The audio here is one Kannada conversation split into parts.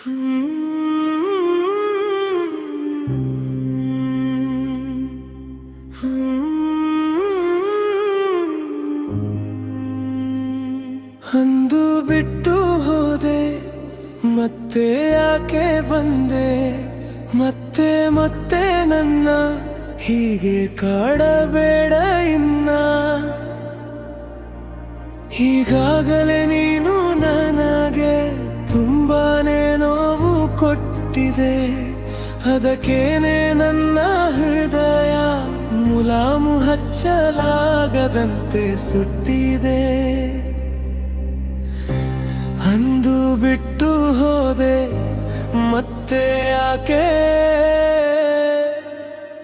ಅಂದು ಬಿಟ್ಟು ಹೋದೆ ಮತ್ತೆ ಯಾಕೆ ಬಂದೆ, ಮತ್ತೆ ಮತ್ತೆ ನನ್ನ ಹೀಗೆ ಕಾಡಬೇಡ ಇನ್ನ. ಈಗಾಗಲೇ ನೀನು ನನಗೆ ತುಂಬಾನೇ ನೋವು ಕೊಟ್ಟಿದೆ, ಅದಕ್ಕೇನೆ ನನ್ನ ಹೃದಯ ಮುಲಾಮು ಹಚ್ಚಲಾಗದಂತೆ ಸುಟ್ಟಿದೆ. ಅಂದು ಬಿಟ್ಟು ಹೋದೆ ಮತ್ತೆ ಯಾಕೆ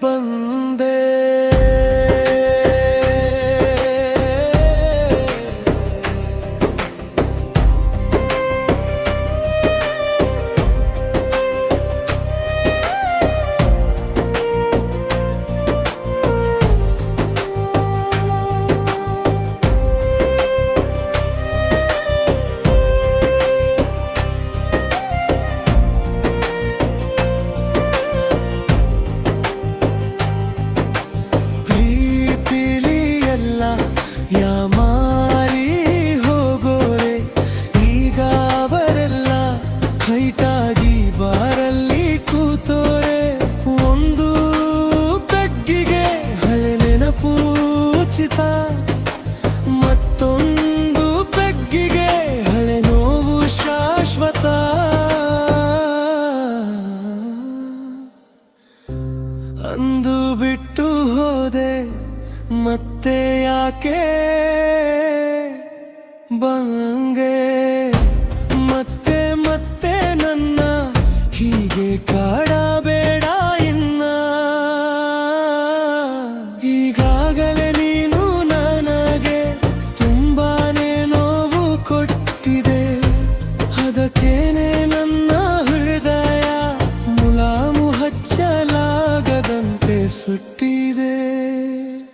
ಬಂದೆ. ಯಾಮಾರಿ ಹೋಗೋರೆ ಈಗ ಅವರೆಲ್ಲ ಹೈಟಾಗಿ ಬಾರಲ್ಲಿ ಕೂತೋರೆ. ಒಂದು ಬೆಗ್ಗಿಗೆ ಹಳೆ ನೆನಪು ಉಚಿತ, ಮತ್ತೊಂದು ಬೆಗ್ಗಿಗೆ ಹಳೆ ನೋವು ಶಾಶ್ವತ. ಅಂದು ಬಿಟ್ಟು ಹೋದೆ ಮತ್ತೆ ಯಾಕೆ